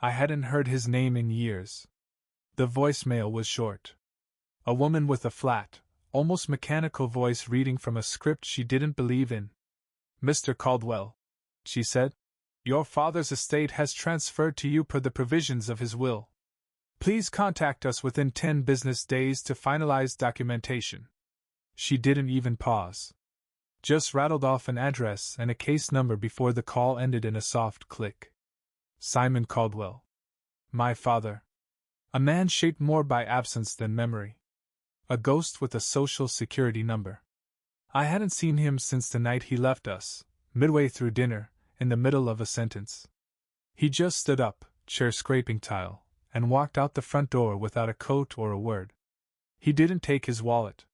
I hadn't heard his name in years. The voicemail was short. A woman with a flat, almost mechanical voice reading from a script she didn't believe in. "Mr. Caldwell," she said, "your father's estate has transferred to you per the provisions of his will. Please contact us within 10 business days to finalize documentation." She didn't even pause. Just rattled off an address and a case number before the call ended in a soft click. Simon Caldwell. My father. A man shaped more by absence than memory. A ghost with a social security number. I hadn't seen him since the night he left us, midway through dinner, in the middle of a sentence. He just stood up, chair scraping tile, and walked out the front door without a coat or a word. He didn't take his wallet.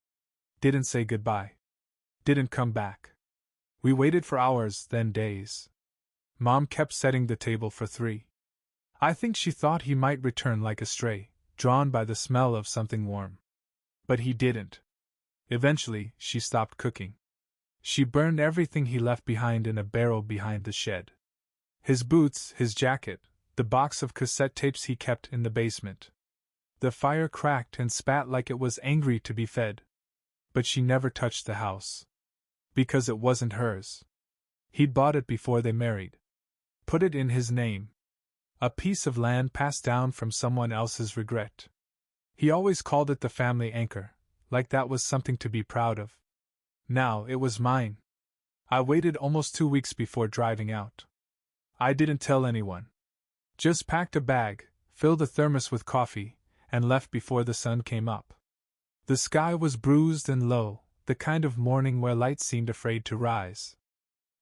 Didn't say goodbye. Didn't come back. We waited for hours, then days. Mom kept setting the table for 3. I think she thought he might return like a stray, drawn by the smell of something warm. But he didn't. Eventually, she stopped cooking. She burned everything he left behind in a barrel behind the shed. His boots, his jacket, the box of cassette tapes he kept in the basement. The fire cracked and spat like it was angry to be fed. But she never touched the house. Because it wasn't hers. He'd bought it before they married. Put it in his name. A piece of land passed down from someone else's regret. He always called it the family anchor, like that was something to be proud of. Now it was mine. I waited almost 2 weeks before driving out. I didn't tell anyone. Just packed a bag, filled a thermos with coffee, and left before the sun came up. The sky was bruised and low, the kind of morning where light seemed afraid to rise.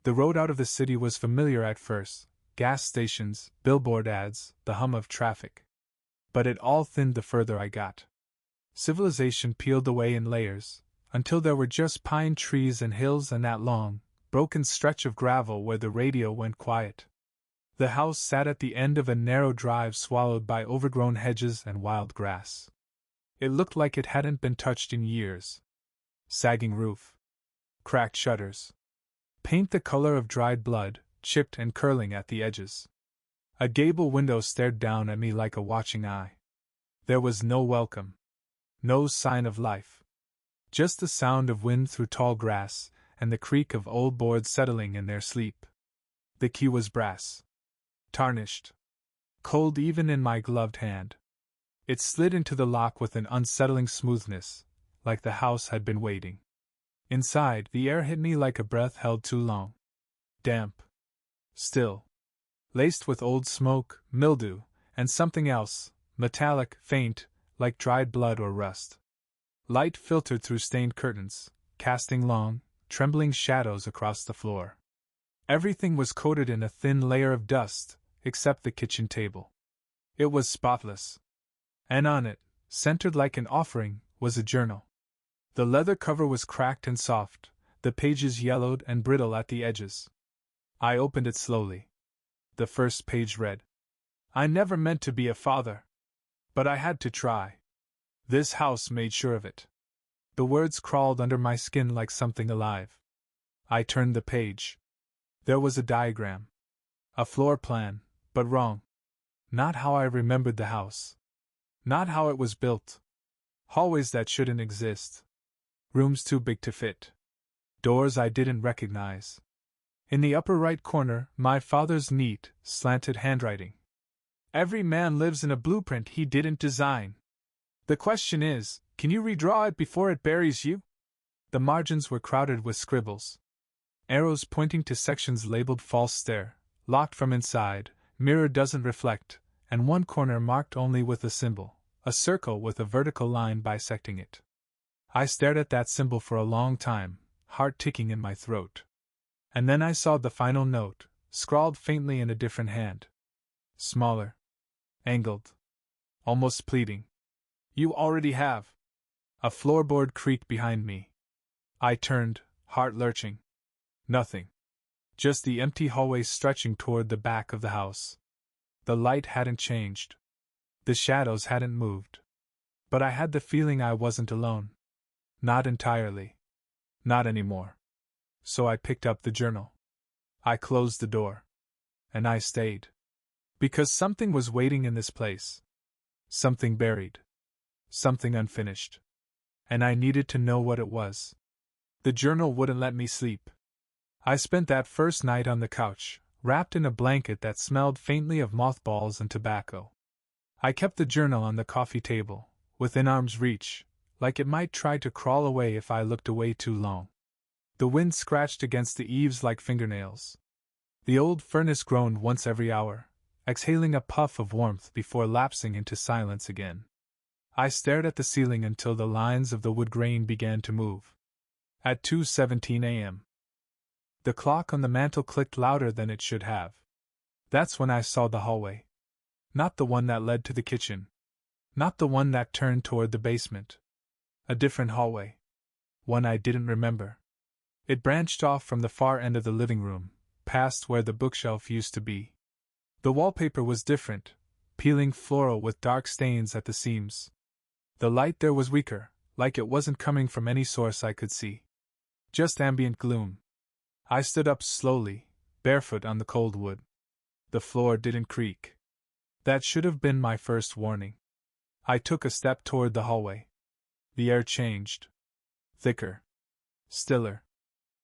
The road out of the city was familiar at first, gas stations, billboard ads, the hum of traffic. But it all thinned the further I got. Civilization peeled away in layers, until there were just pine trees and hills and that long, broken stretch of gravel where the radio went quiet. The house sat at the end of a narrow drive swallowed by overgrown hedges and wild grass. It looked like it hadn't been touched in years. Sagging roof. Cracked shutters. Paint the color of dried blood, chipped and curling at the edges. A gable window stared down at me like a watching eye. There was no welcome. No sign of life. Just the sound of wind through tall grass, and the creak of old boards settling in their sleep. The key was brass. Tarnished. Cold even in my gloved hand. It slid into the lock with an unsettling smoothness, like the house had been waiting. Inside, the air hit me like a breath held too long. Damp. Still. Laced with old smoke, mildew, and something else, metallic, faint, like dried blood or rust. Light filtered through stained curtains, casting long, trembling shadows across the floor. Everything was coated in a thin layer of dust, except the kitchen table. It was spotless. And on it, centered like an offering, was a journal. The leather cover was cracked and soft, the pages yellowed and brittle at the edges. I opened it slowly. The first page read, "I never meant to be a father. But I had to try. This house made sure of it." The words crawled under my skin like something alive. I turned the page. There was a diagram. A floor plan, but wrong. Not how I remembered the house. Not how it was built. Hallways that shouldn't exist. Rooms too big to fit. Doors I didn't recognize. In the upper right corner, my father's neat, slanted handwriting. "Every man lives in a blueprint he didn't design. The question is, can you redraw it before it buries you?" The margins were crowded with scribbles. Arrows pointing to sections labeled false stare, locked from inside, mirror doesn't reflect, and one corner marked only with a symbol, a circle with a vertical line bisecting it. I stared at that symbol for a long time, heart ticking in my throat. And then I saw the final note, scrawled faintly in a different hand. Smaller. Angled. Almost pleading. "You already have." A floorboard creaked behind me. I turned, heart lurching. Nothing. Just the empty hallway stretching toward the back of the house. The light hadn't changed. The shadows hadn't moved. But I had the feeling I wasn't alone. Not entirely. Not anymore. So I picked up the journal. I closed the door. And I stayed. Because something was waiting in this place. Something buried. Something unfinished. And I needed to know what it was. The journal wouldn't let me sleep. I spent that first night on the couch, wrapped in a blanket that smelled faintly of mothballs and tobacco. I kept the journal on the coffee table, within arm's reach, like it might try to crawl away if I looked away too long. The wind scratched against the eaves like fingernails. The old furnace groaned once every hour, exhaling a puff of warmth before lapsing into silence again. I stared at the ceiling until the lines of the wood grain began to move. At 2:17 a.m. The clock on the mantel clicked louder than it should have. That's when I saw the hallway. Not the one that led to the kitchen. Not the one that turned toward the basement. A different hallway. One I didn't remember. It branched off from the far end of the living room, past where the bookshelf used to be. The wallpaper was different, peeling floral with dark stains at the seams. The light there was weaker, like it wasn't coming from any source I could see. Just ambient gloom. I stood up slowly, barefoot on the cold wood. The floor didn't creak. That should have been my first warning. I took a step toward the hallway. The air changed. Thicker. Stiller.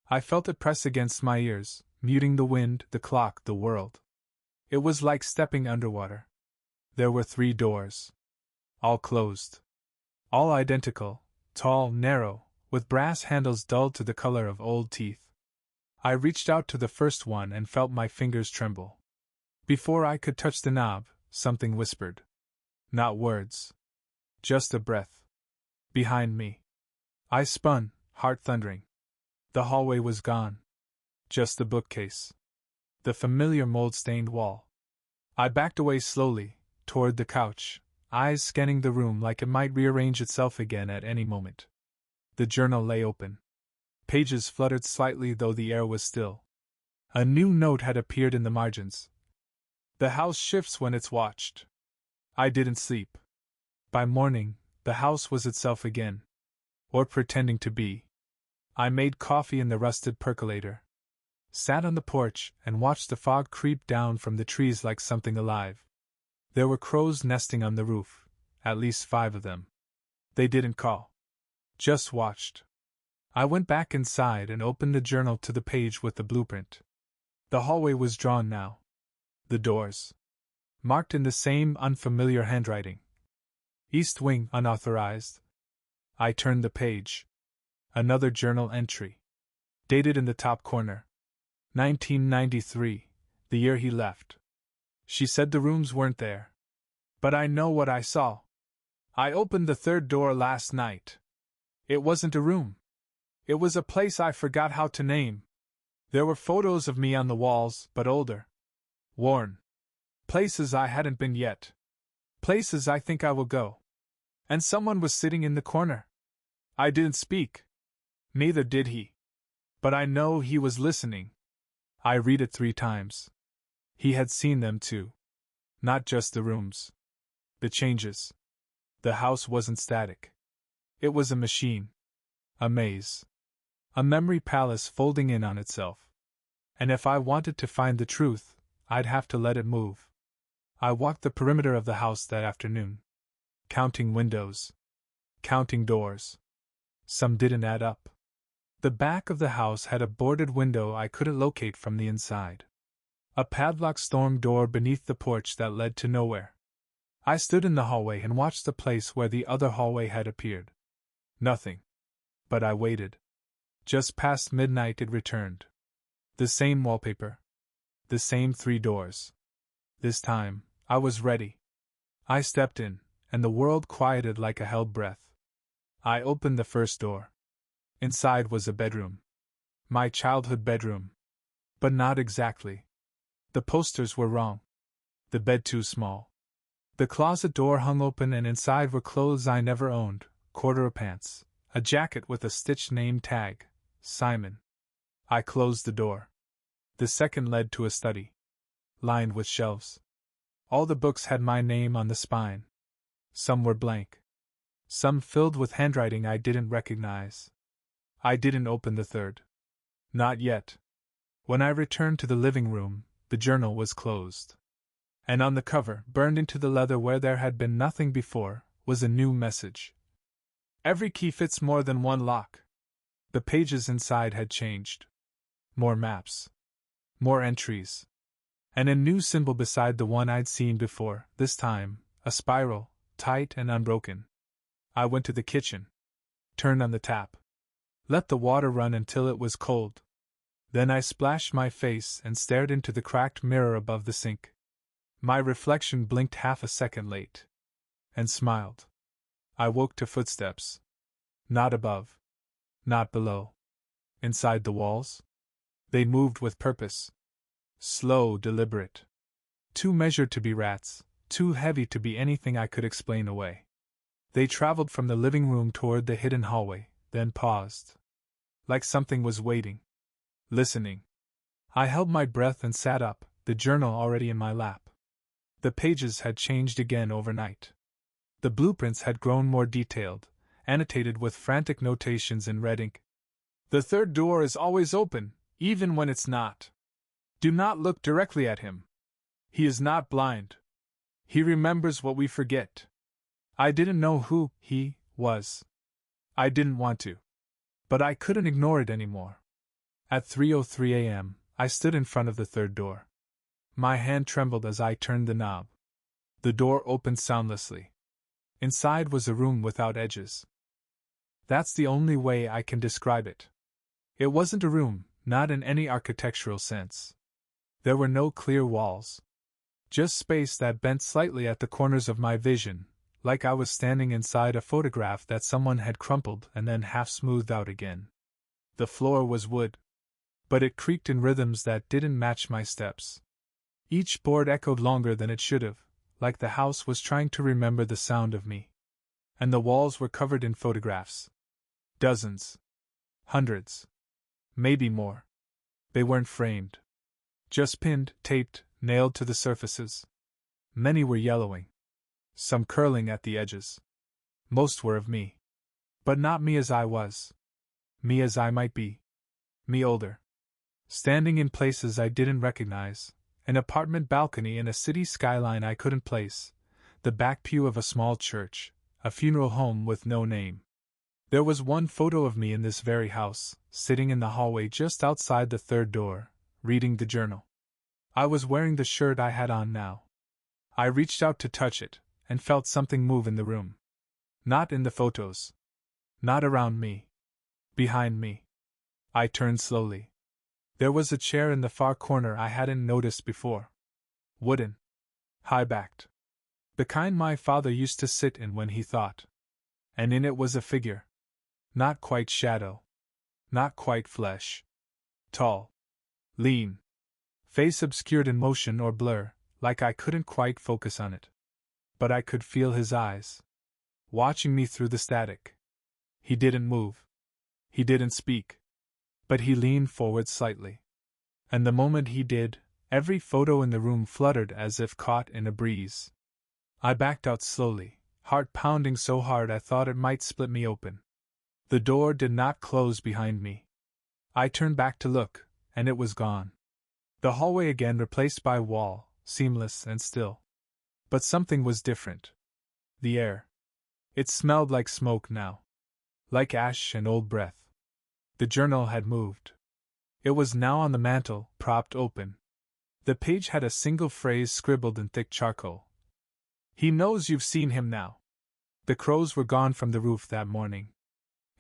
I felt it press against my ears, muting the wind, the clock, the world. It was like stepping underwater. There were 3 doors. All closed. All identical, tall, narrow, with brass handles dulled to the color of old teeth. I reached out to the first one and felt my fingers tremble. Before I could touch the knob, something whispered. Not words. Just a breath. Behind me. I spun, heart thundering. The hallway was gone. Just the bookcase. The familiar mold-stained wall. I backed away slowly, toward the couch, eyes scanning the room like it might rearrange itself again at any moment. The journal lay open. Pages fluttered slightly though the air was still. A new note had appeared in the margins. The house shifts when it's watched. I didn't sleep. By morning, the house was itself again. Or pretending to be. I made coffee in the rusted percolator. Sat on the porch and watched the fog creep down from the trees like something alive. There were crows nesting on the roof, at least 5 of them. They didn't call. Just watched. I went back inside and opened the journal to the page with the blueprint. The hallway was drawn now. The doors. Marked in the same unfamiliar handwriting. East Wing unauthorized. I turned the page. Another journal entry. Dated in the top corner. 1993, the year he left. She said the rooms weren't there. But I know what I saw. I opened the 3rd door last night. It wasn't a room. It was a place I forgot how to name. There were photos of me on the walls, but older. Worn. Places I hadn't been yet. Places I think I will go. And someone was sitting in the corner. I didn't speak. Neither did he. But I know he was listening. I read it 3 times. He had seen them too. Not just the rooms. The changes. The house wasn't static. It was a machine. A maze. A memory palace folding in on itself. And if I wanted to find the truth, I'd have to let it move. I walked the perimeter of the house that afternoon. Counting windows. Counting doors. Some didn't add up. The back of the house had a boarded window I couldn't locate from the inside. A padlocked storm door beneath the porch that led to nowhere. I stood in the hallway and watched the place where the other hallway had appeared. Nothing. But I waited. Just past midnight it returned. The same wallpaper. The same 3 doors. This time, I was ready. I stepped in, and the world quieted like a held breath. I opened the first door. Inside was a bedroom. My childhood bedroom. But not exactly. The posters were wrong. The bed too small. The closet door hung open and inside were clothes I never owned, quarter pants, a jacket with a stitched name tag, Simon. I closed the door. The second led to a study. Lined with shelves. All the books had my name on the spine. Some were blank. Some filled with handwriting I didn't recognize. I didn't open the third. Not yet. When I returned to the living room, the journal was closed. And on the cover, burned into the leather where there had been nothing before, was a new message. Every key fits more than one lock. The pages inside had changed. More maps. More entries. And a new symbol beside the one I'd seen before, this time, a spiral, tight and unbroken. I went to the kitchen. Turned on the tap. Let the water run until it was cold. Then I splashed my face and stared into the cracked mirror above the sink. My reflection blinked half a second late. And smiled. I woke to footsteps. Not above. Not below. Inside the walls? They moved with purpose. Slow, deliberate. Too measured to be rats, too heavy to be anything I could explain away. They traveled from the living room toward the hidden hallway, then paused. Like something was waiting. Listening. I held my breath and sat up, the journal already in my lap. The pages had changed again overnight. The blueprints had grown more detailed, annotated with frantic notations in red ink. The third door is always open, even when it's not. Do not look directly at him. He is not blind. He remembers what we forget. I didn't know who he was. I didn't want to. But I couldn't ignore it anymore. At 3:03 a.m., I stood in front of the third door. My hand trembled as I turned the knob. The door opened soundlessly. Inside was a room without edges. That's the only way I can describe it. It wasn't a room, not in any architectural sense. There were no clear walls. Just space that bent slightly at the corners of my vision, like I was standing inside a photograph that someone had crumpled and then half smoothed out again. The floor was wood. But it creaked in rhythms that didn't match my steps. Each board echoed longer than it should have, like the house was trying to remember the sound of me. And the walls were covered in photographs. Dozens. Hundreds. Maybe more. They weren't framed. Just pinned, taped, nailed to the surfaces. Many were yellowing. Some curling at the edges. Most were of me. But not me as I was. Me as I might be. Me older. Standing in places I didn't recognize, an apartment balcony in a city skyline I couldn't place, the back pew of a small church, a funeral home with no name. There was one photo of me in this very house, sitting in the hallway just outside the third door, reading the journal. I was wearing the shirt I had on now. I reached out to touch it, and felt something move in the room. Not in the photos. Not around me. Behind me. I turned slowly. There was a chair in the far corner I hadn't noticed before. Wooden. High-backed. The kind my father used to sit in when he thought. And in it was a figure. Not quite shadow. Not quite flesh. Tall. Lean. Face obscured in motion or blur, like I couldn't quite focus on it. But I could feel his eyes. Watching me through the static. He didn't move. He didn't speak. But he leaned forward slightly. And the moment he did, every photo in the room fluttered as if caught in a breeze. I backed out slowly, heart pounding so hard I thought it might split me open. The door did not close behind me. I turned back to look, and it was gone. The hallway again replaced by wall, seamless and still. But something was different. The air. It smelled like smoke now. Like ash and old breath. The journal had moved. It was now on the mantel, propped open. The page had a single phrase scribbled in thick charcoal. He knows you've seen him now. The crows were gone from the roof that morning.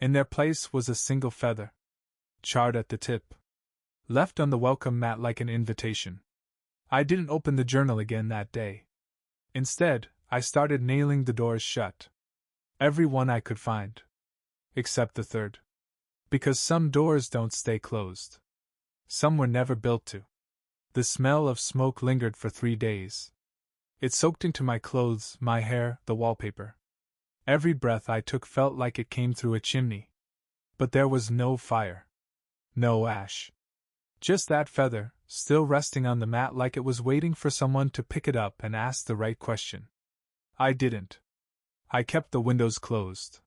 In their place was a single feather. Charred at the tip. Left on the welcome mat like an invitation. I didn't open the journal again that day. Instead, I started nailing the doors shut. Every one I could find. Except the third. Because some doors don't stay closed. Some were never built to. The smell of smoke lingered for 3 days. It soaked into my clothes, my hair, the wallpaper. Every breath I took felt like it came through a chimney. But there was no fire. No ash. Just that feather, still resting on the mat like it was waiting for someone to pick it up and ask the right question. I didn't. I kept the windows closed.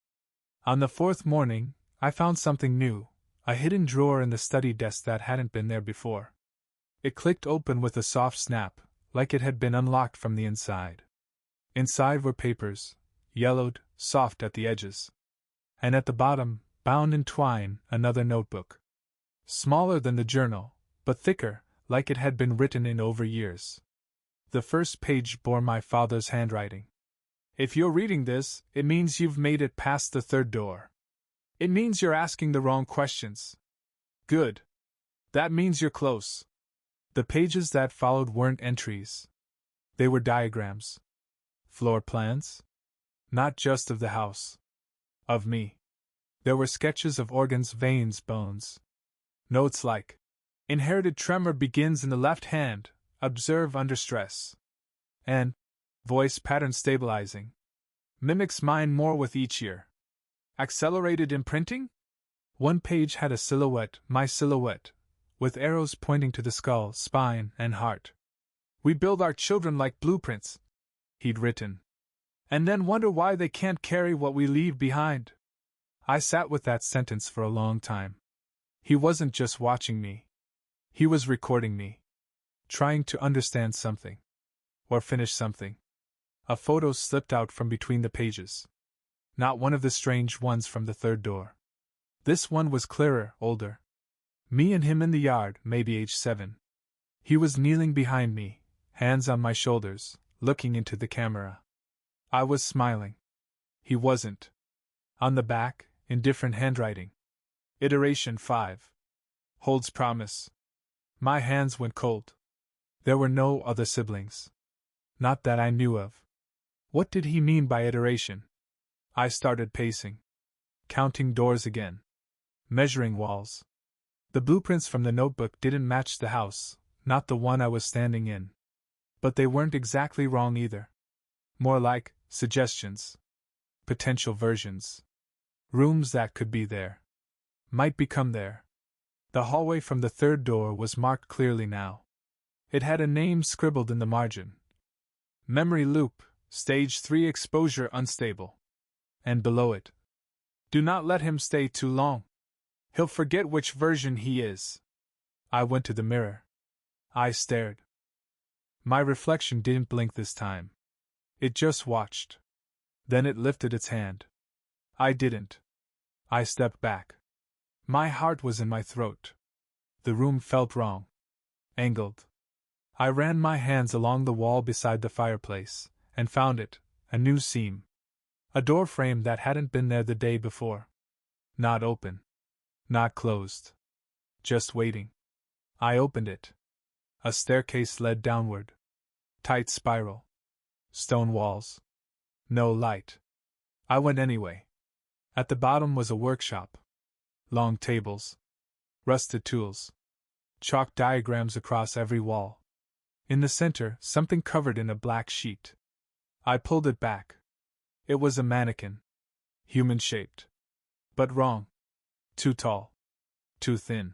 On the fourth morning, I found something new, a hidden drawer in the study desk that hadn't been there before. It clicked open with a soft snap, like it had been unlocked from the inside. Inside were papers, yellowed, soft at the edges. And at the bottom, bound in twine, another notebook. Smaller than the journal, but thicker, like it had been written in over years. The first page bore my father's handwriting. If you're reading this, it means you've made it past the third door. It means you're asking the wrong questions. Good. That means you're close. The pages that followed weren't entries. They were diagrams. Floor plans? Not just of the house. Of me. There were sketches of organs, veins, bones. Notes like, inherited tremor begins in the left hand, observe under stress. And, voice pattern stabilizing. Mimics mine more with each year. Accelerated imprinting? One page had a silhouette, my silhouette, with arrows pointing to the skull, spine, and heart. We build our children like blueprints, he'd written. And then wonder why they can't carry what we leave behind. I sat with that sentence for a long time. He wasn't just watching me. He was recording me. Trying to understand something. Or finish something. A photo slipped out from between the pages. Not one of the strange ones from the third door. This one was clearer, older. Me and him in the yard, maybe age 7. He was kneeling behind me, hands on my shoulders, looking into the camera. I was smiling. He wasn't. On the back, in different handwriting. Iteration 5. Holds promise. My hands went cold. There were no other siblings. Not that I knew of. What did he mean by iteration? I started pacing. Counting doors again. Measuring walls. The blueprints from the notebook didn't match the house, not the one I was standing in. But they weren't exactly wrong either. More like suggestions. Potential versions. Rooms that could be there. Might become there. The hallway from the third door was marked clearly now. It had a name scribbled in the margin. Memory loop, stage 3 exposure unstable. And below it. Do not let him stay too long. He'll forget which version he is. I went to the mirror. I stared. My reflection didn't blink this time. It just watched. Then it lifted its hand. I didn't. I stepped back. My heart was in my throat. The room felt wrong. Angled. I ran my hands along the wall beside the fireplace, and found it, a new seam. A door frame that hadn't been there the day before. Not open. Not closed. Just waiting. I opened it. A staircase led downward. Tight spiral. Stone walls. No light. I went anyway. At the bottom was a workshop. Long tables. Rusted tools. Chalk diagrams across every wall. In the center, something covered in a black sheet. I pulled it back. It was a mannequin. Human-shaped. But wrong. Too tall. Too thin.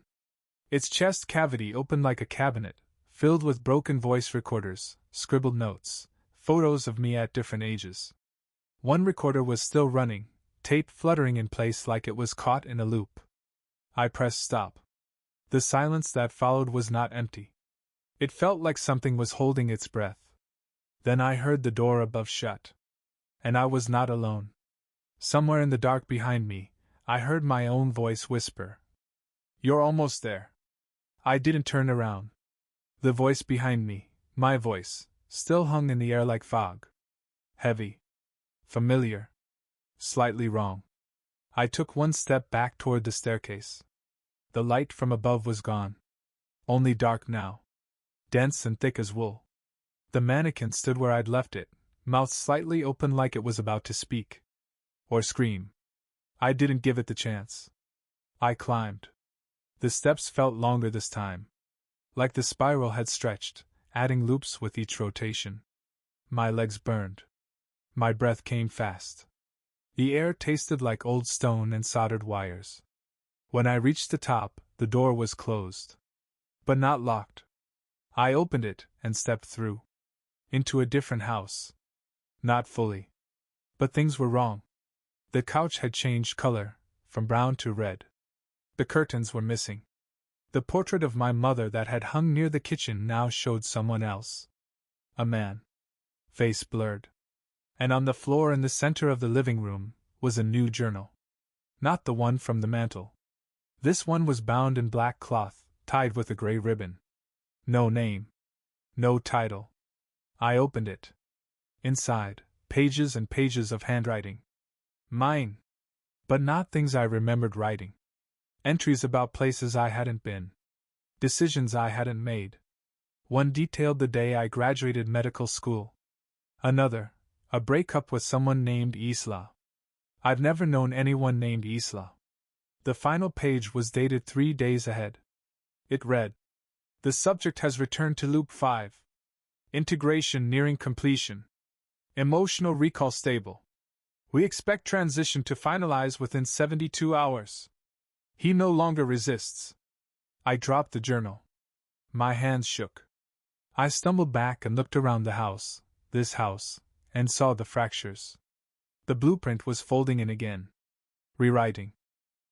Its chest cavity opened like a cabinet, filled with broken voice recorders, scribbled notes, photos of me at different ages. One recorder was still running, tape fluttering in place like it was caught in a loop. I pressed stop. The silence that followed was not empty. It felt like something was holding its breath. Then I heard the door above shut. And I was not alone. Somewhere in the dark behind me, I heard my own voice whisper. You're almost there. I didn't turn around. The voice behind me, my voice, still hung in the air like fog. Heavy. Familiar. Slightly wrong. I took one step back toward the staircase. The light from above was gone. Only dark now. Dense and thick as wool. The mannequin stood where I'd left it, mouth slightly open like it was about to speak. Or scream. I didn't give it the chance. I climbed. The steps felt longer this time. Like the spiral had stretched, adding loops with each rotation. My legs burned. My breath came fast. The air tasted like old stone and soldered wires. When I reached the top, the door was closed. But not locked. I opened it and stepped through. Into a different house. Not fully. But things were wrong. The couch had changed color, from brown to red. The curtains were missing. The portrait of my mother that had hung near the kitchen now showed someone else. A man. Face blurred. And on the floor in the center of the living room was a new journal. Not the one from the mantel. This one was bound in black cloth, tied with a gray ribbon. No name. No title. I opened it. Inside, pages and pages of handwriting. Mine. But not things I remembered writing. Entries about places I hadn't been. Decisions I hadn't made. One detailed the day I graduated medical school. Another, a breakup with someone named Isla. I've never known anyone named Isla. The final page was dated 3 days ahead. It read, "The subject has returned to loop 5. Integration nearing completion. Emotional recall stable. We expect transition to finalize within 72 hours. He no longer resists." I dropped the journal. My hands shook. I stumbled back and looked around the house, this house, and saw the fractures. The blueprint was folding in again. Rewriting.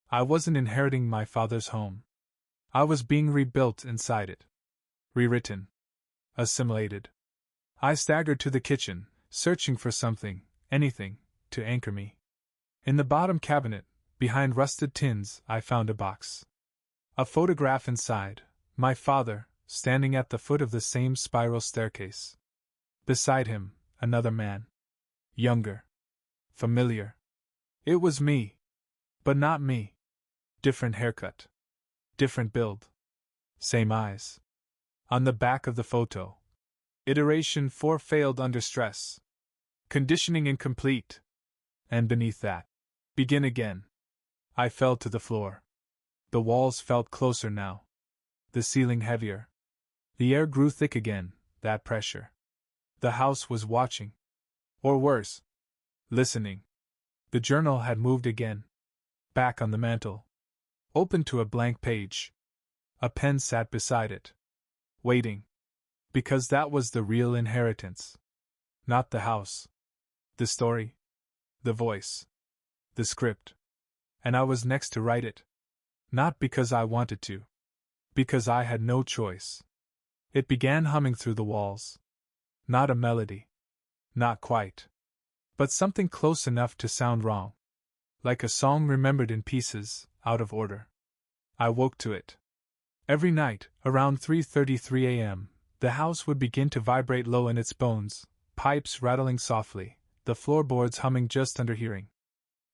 I wasn't inheriting my father's home. I was being rebuilt inside it. Rewritten. Assimilated. I staggered to the kitchen, searching for something, anything, to anchor me. In the bottom cabinet, behind rusted tins, I found a box. A photograph inside, my father, standing at the foot of the same spiral staircase. Beside him, another man. Younger. Familiar. It was me. But not me. Different haircut. Different build. Same eyes. On the back of the photo. Iteration 4 failed under stress. Conditioning incomplete. And beneath that. Begin again. I fell to the floor. The walls felt closer now. The ceiling heavier. The air grew thick again, that pressure. The house was watching. Or worse. Listening. The journal had moved again. Back on the mantel. Open to a blank page. A pen sat beside it. Waiting. Because that was the real inheritance. Not the house. The story. The voice. The script. And I was next to write it. Not because I wanted to. Because I had no choice. It began humming through the walls. Not a melody. Not quite. But something close enough to sound wrong. Like a song remembered in pieces, out of order. I woke to it. Every night, around 3:33 a.m., the house would begin to vibrate low in its bones, pipes rattling softly, the floorboards humming just under hearing.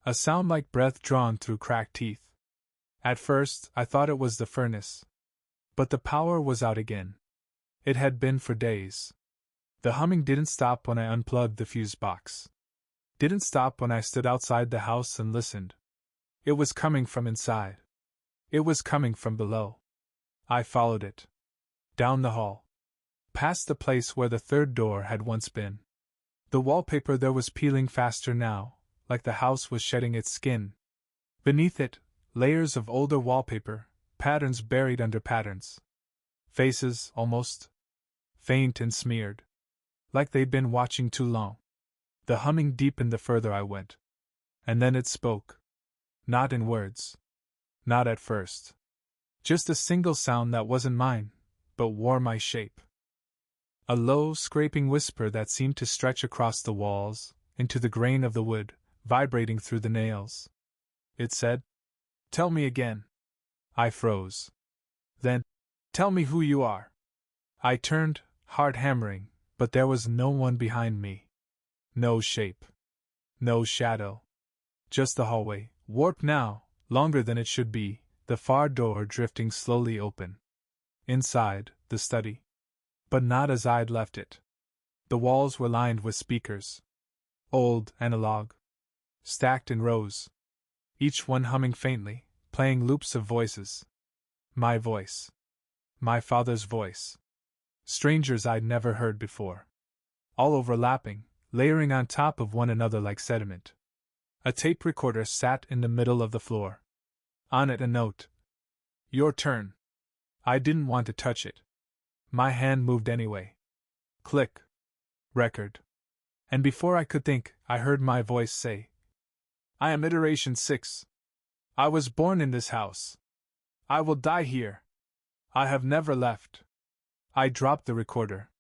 A sound like breath drawn through cracked teeth. At first, I thought it was the furnace. But the power was out again. It had been for days. The humming didn't stop when I unplugged the fuse box. Didn't stop when I stood outside the house and listened. It was coming from inside. It was coming from below. I followed it. Down the hall. Past the place where the third door had once been. The wallpaper there was peeling faster now, like the house was shedding its skin. Beneath it, layers of older wallpaper, patterns buried under patterns. Faces, almost. Faint and smeared. Like they'd been watching too long. The humming deepened the further I went. And then it spoke. Not in words. Not at first. Just a single sound that wasn't mine, but wore my shape. A low, scraping whisper that seemed to stretch across the walls, into the grain of the wood, vibrating through the nails. It said, "Tell me again." I froze. Then, "Tell me who you are." I turned, heart hammering, but there was no one behind me. No shape. No shadow. Just the hallway, warped now, longer than it should be, the far door drifting slowly open. Inside, the study. But not as I'd left it. The walls were lined with speakers. Old, analog. Stacked in rows. Each one humming faintly, playing loops of voices. My voice. My father's voice. Strangers I'd never heard before. All overlapping, layering on top of one another like sediment. A tape recorder sat in the middle of the floor. On it a note. "Your turn." I didn't want to touch it. My hand moved anyway. Click. Record. And before I could think, I heard my voice say, "I am iteration 6. I was born in this house. I will die here. I have never left." I dropped the recorder.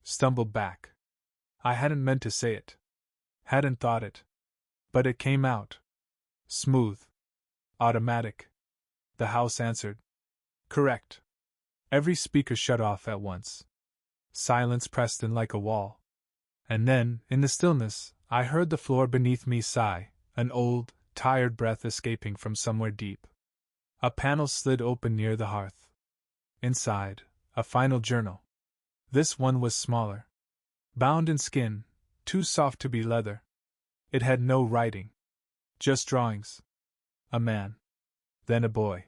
Stumbled back. I hadn't meant to say it. Hadn't thought it. But it came out. Smooth. Automatic. The house answered. Correct. Every speaker shut off at once. Silence pressed in like a wall. And then, in the stillness, I heard the floor beneath me sigh, an old, tired breath escaping from somewhere deep. A panel slid open near the hearth. Inside, a final journal. This one was smaller. Bound in skin, too soft to be leather. It had no writing. Just drawings. A man. Then a boy.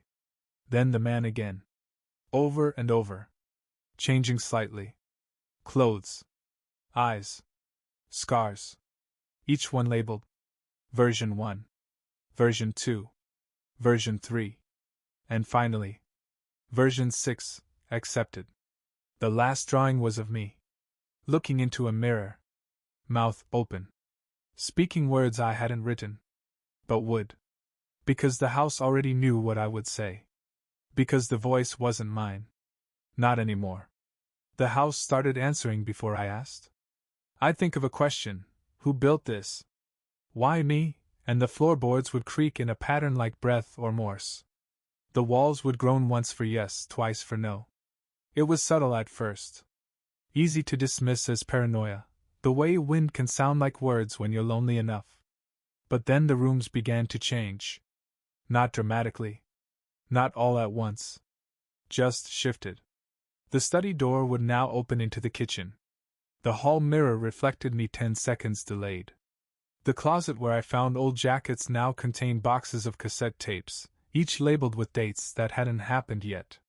Then the man again. Over and over. Changing slightly. Clothes. Eyes. Scars. Each one labeled. Version 1. Version 2. Version 3. And finally, Version 6, accepted. The last drawing was of me. Looking into a mirror. Mouth open. Speaking words I hadn't written. But would. Because the house already knew what I would say. Because the voice wasn't mine. Not anymore. The house started answering before I asked. I'd think of a question. Who built this? Why me? And the floorboards would creak in a pattern like breath or Morse. The walls would groan once for yes, twice for no. It was subtle at first. Easy to dismiss as paranoia, the way wind can sound like words when you're lonely enough. But then the rooms began to change. Not dramatically. Not all at once. Just shifted. The study door would now open into the kitchen. The hall mirror reflected me 10 seconds delayed. The closet where I found old jackets now contained boxes of cassette tapes, each labeled with dates that hadn't happened yet.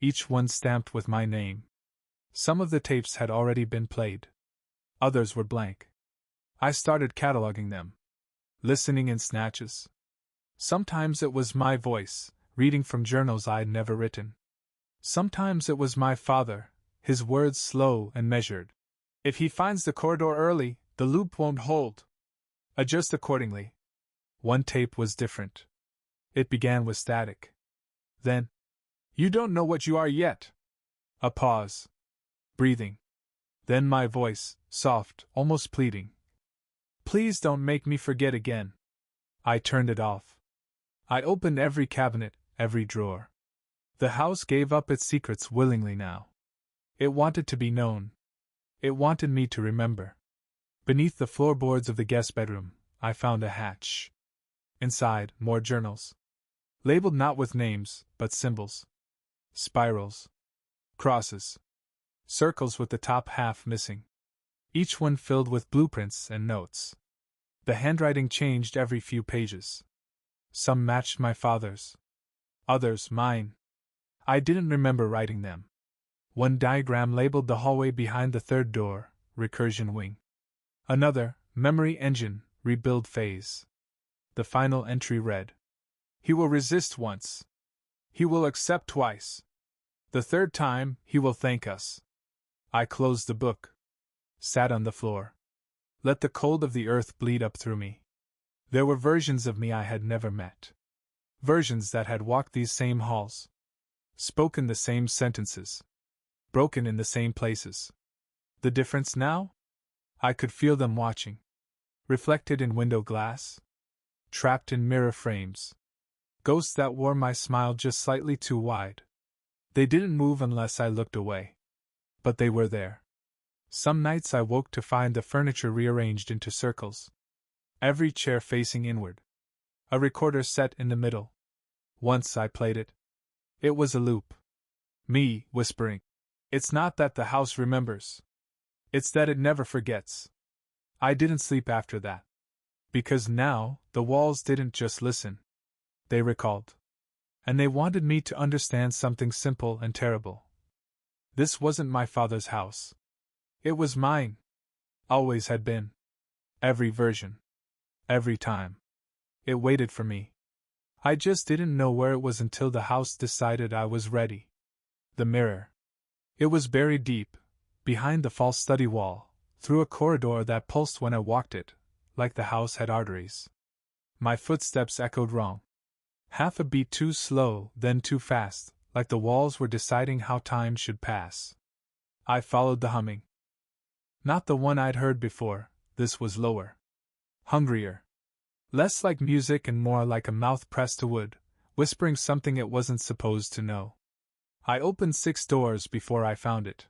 Each one stamped with my name. Some of the tapes had already been played. Others were blank. I started cataloging them. Listening in snatches. Sometimes it was my voice, reading from journals I'd never written. Sometimes it was my father, his words slow and measured. If he finds the corridor early, the loop won't hold. Adjust accordingly. One tape was different. It began with static. Then, you don't know what you are yet. A pause. Breathing. Then my voice, soft, almost pleading. Please don't make me forget again. I turned it off. I opened every cabinet, every drawer. The house gave up its secrets willingly now. It wanted to be known. It wanted me to remember. Beneath the floorboards of the guest bedroom, I found a hatch. Inside, more journals. Labeled not with names, but symbols. Spirals. Crosses. Circles with the top half missing. Each one filled with blueprints and notes. The handwriting changed every few pages. Some matched my father's. Others mine. I didn't remember writing them. One diagram labeled the hallway behind the third door, recursion wing. Another, memory engine, rebuild phase. The final entry read: He will resist once. He will accept twice. The third time, he will thank us. I closed the book. Sat on the floor. Let the cold of the earth bleed up through me. There were versions of me I had never met. Versions that had walked these same halls. Spoken the same sentences. Broken in the same places. The difference now? I could feel them watching. Reflected in window glass. Trapped in mirror frames. Ghosts that wore my smile just slightly too wide. They didn't move unless I looked away. But they were there. Some nights I woke to find the furniture rearranged into circles. Every chair facing inward. A recorder set in the middle. Once I played it. It was a loop. Me, whispering. It's not that the house remembers. It's that it never forgets. I didn't sleep after that. Because now, the walls didn't just listen. They recalled. And they wanted me to understand something simple and terrible. This wasn't my father's house. It was mine. Always had been. Every version. Every time. It waited for me. I just didn't know where it was until the house decided I was ready. The mirror. It was buried deep, behind the false study wall, through a corridor that pulsed when I walked it, like the house had arteries. My footsteps echoed wrong. Half a beat too slow, then too fast, like the walls were deciding how time should pass. I followed the humming. Not the one I'd heard before, this was lower. Hungrier. Less like music and more like a mouth pressed to wood, whispering something it wasn't supposed to know. I opened 6 doors before I found it.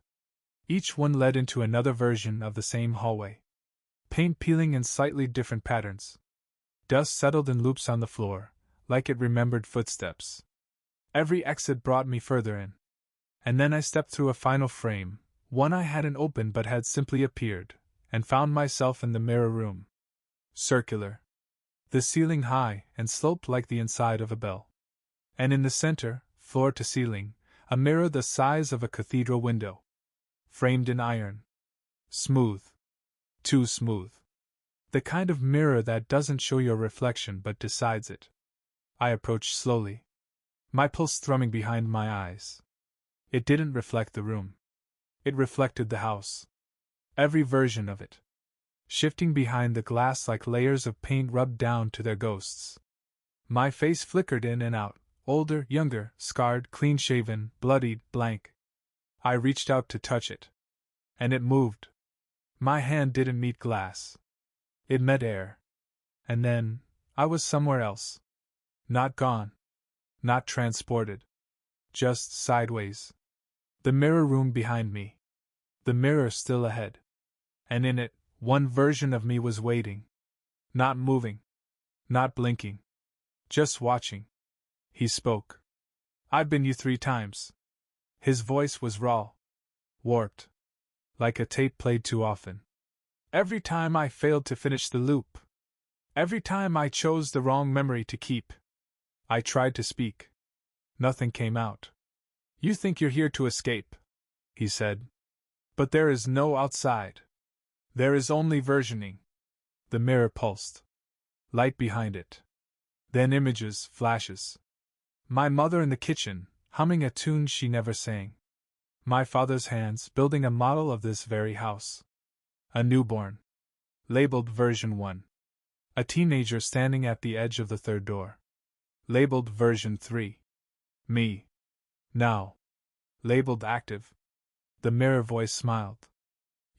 Each one led into another version of the same hallway. Paint peeling in slightly different patterns. Dust settled in loops on the floor, like it remembered footsteps. Every exit brought me further in. And then I stepped through a final frame, one I hadn't opened but had simply appeared, and found myself in the mirror room. Circular. The ceiling high and sloped like the inside of a bell. And in the center, floor to ceiling, a mirror the size of a cathedral window. Framed in iron. Smooth. Too smooth. The kind of mirror that doesn't show your reflection but decides it. I approached slowly. My pulse thrumming behind my eyes. It didn't reflect the room. It reflected the house. Every version of it. Shifting behind the glass like layers of paint rubbed down to their ghosts. My face flickered in and out, older, younger, scarred, clean-shaven, bloodied, blank. I reached out to touch it. And it moved. My hand didn't meet glass. It met air. And then, I was somewhere else. Not gone. Not transported. Just sideways. The mirror room behind me. The mirror still ahead. And in it, one version of me was waiting. Not moving. Not blinking. Just watching. He spoke. I've been you 3 times. His voice was raw. Warped. Like a tape played too often. Every time I failed to finish the loop. Every time I chose the wrong memory to keep. I tried to speak. Nothing came out. You think you're here to escape, he said. But there is no outside. There is only versioning. The mirror pulsed. Light behind it. Then images, flashes. My mother in the kitchen, humming a tune she never sang. My father's hands building a model of this very house. A newborn. Labeled version 1. A teenager standing at the edge of the 3rd door. Labeled version 3. Me. Now. Labeled active. The mirror voice smiled.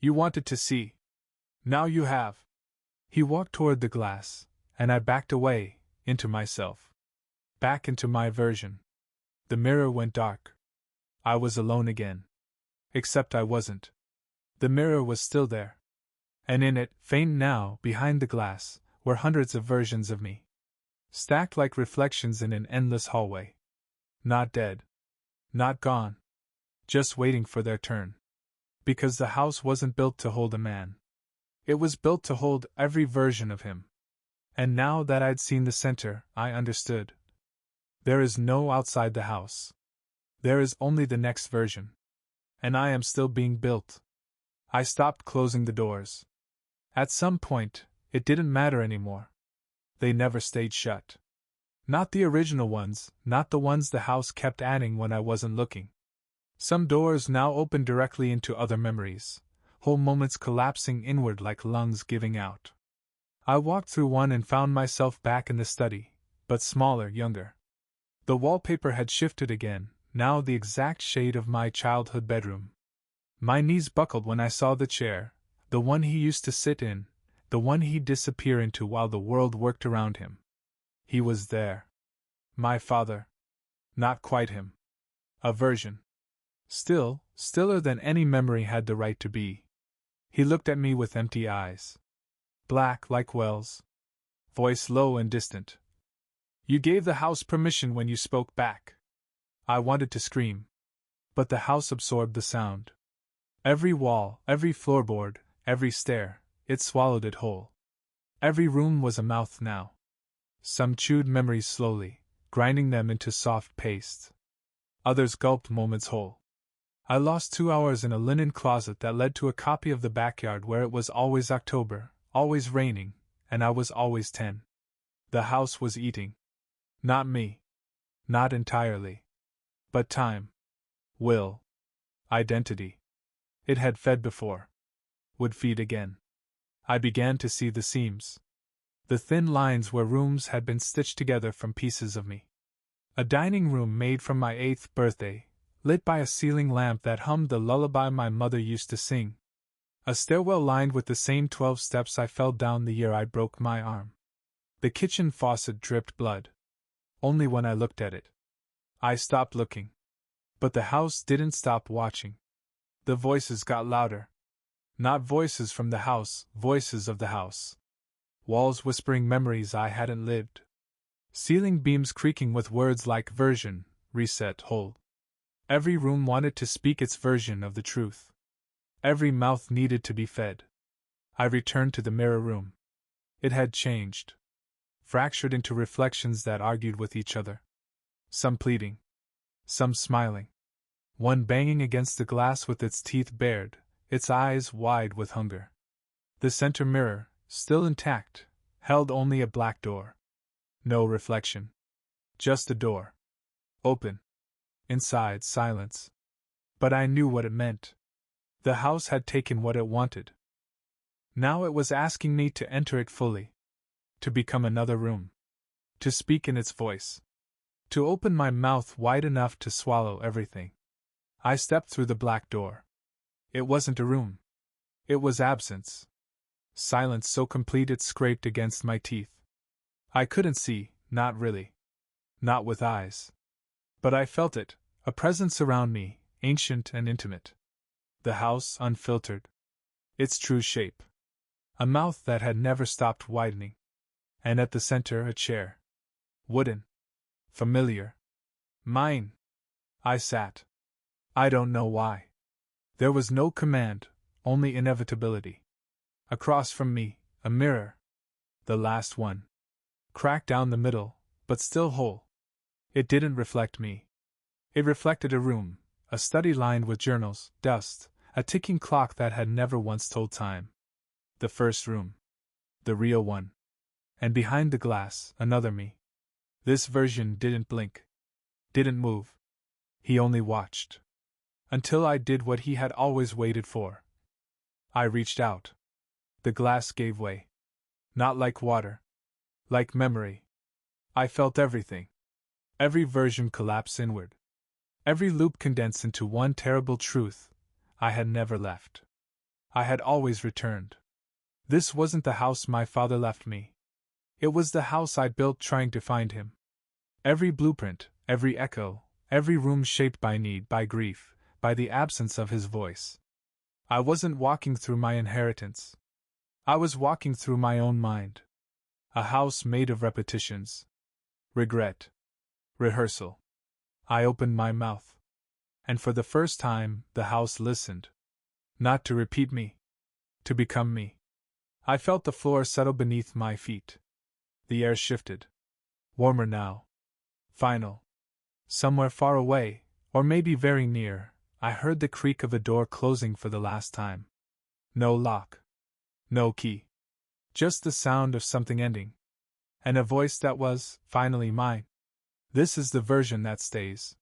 You wanted to see. Now you have. He walked toward the glass, and I backed away, into myself. Back into my version. The mirror went dark. I was alone again. Except I wasn't. The mirror was still there. And in it, faint now, behind the glass, were hundreds of versions of me. Stacked like reflections in an endless hallway. Not dead. Not gone. Just waiting for their turn. Because the house wasn't built to hold a man. It was built to hold every version of him. And now that I'd seen the center, I understood. There is no outside the house. There is only the next version. And I am still being built. I stopped closing the doors. At some point, it didn't matter anymore. They never stayed shut. Not the original ones, not the ones the house kept adding when I wasn't looking. Some doors now opened directly into other memories, whole moments collapsing inward like lungs giving out. I walked through one and found myself back in the study, but smaller, younger. The wallpaper had shifted again, now the exact shade of my childhood bedroom. My knees buckled when I saw the chair, the one he used to sit in, the one he'd disappear into while the world worked around him. He was there. My father. Not quite him. A version. Still, stiller than any memory had the right to be. He looked at me with empty eyes. Black like wells. Voice low and distant. You gave the house permission when you spoke back. I wanted to scream. But the house absorbed the sound. Every wall, every floorboard, every stair, it swallowed it whole. Every room was a mouth now. Some chewed memories slowly, grinding them into soft paste. Others gulped moments whole. I lost 2 hours in a linen closet that led to a copy of the backyard where it was always October, always raining, and I was always 10. The house was eating. Not me. Not entirely. But time. Will. Identity. It had fed before. Would feed again. I began to see the seams. The thin lines where rooms had been stitched together from pieces of me. A dining room made from my 8th birthday, lit by a ceiling lamp that hummed the lullaby my mother used to sing. A stairwell lined with the same 12 steps I fell down the year I broke my arm. The kitchen faucet dripped blood. Only when I looked at it. I stopped looking. But the house didn't stop watching. The voices got louder. Not voices from the house, voices of the house. Walls whispering memories I hadn't lived. Ceiling beams creaking with words like version, reset, hold. Every room wanted to speak its version of the truth. Every mouth needed to be fed. I returned to the mirror room. It had changed. Fractured into reflections that argued with each other. Some pleading. Some smiling. One banging against the glass with its teeth bared, its eyes wide with hunger. The center mirror, still intact, held only a black door. No reflection. Just a door. Open. Inside, silence. But I knew what it meant. The house had taken what it wanted. Now it was asking me to enter it fully. To become another room. To speak in its voice. To open my mouth wide enough to swallow everything. I stepped through the black door. It wasn't a room. It was absence. Silence so complete it scraped against my teeth. I couldn't see, not really. Not with eyes. But I felt it, a presence around me, ancient and intimate. The house unfiltered. Its true shape. A mouth that had never stopped widening. And at the center a chair. Wooden. Familiar. Mine. I sat. I don't know why. There was no command, only inevitability. Across from me, a mirror. The last one. Cracked down the middle, but still whole. It didn't reflect me. It reflected a room, a study lined with journals, dust, a ticking clock that had never once told time. The first room. The real one. And behind the glass, another me. This version didn't blink. Didn't move. He only watched. Until I did what he had always waited for. I reached out. The glass gave way. Not like water. Like memory. I felt everything. Every version collapse inward. Every loop condensed into one terrible truth. I had never left. I had always returned. This wasn't the house my father left me. It was the house I built trying to find him. Every blueprint, every echo, every room shaped by need, by grief, by the absence of his voice. I wasn't walking through my inheritance. I was walking through my own mind. A house made of repetitions. Regret. Rehearsal. I opened my mouth. And for the first time, the house listened. Not to repeat me. To become me. I felt the floor settle beneath my feet. The air shifted. Warmer now. Final. Somewhere far away, or maybe very near, I heard the creak of a door closing for the last time. No lock. No key. Just the sound of something ending. And a voice that was, finally, mine. This is the version that stays.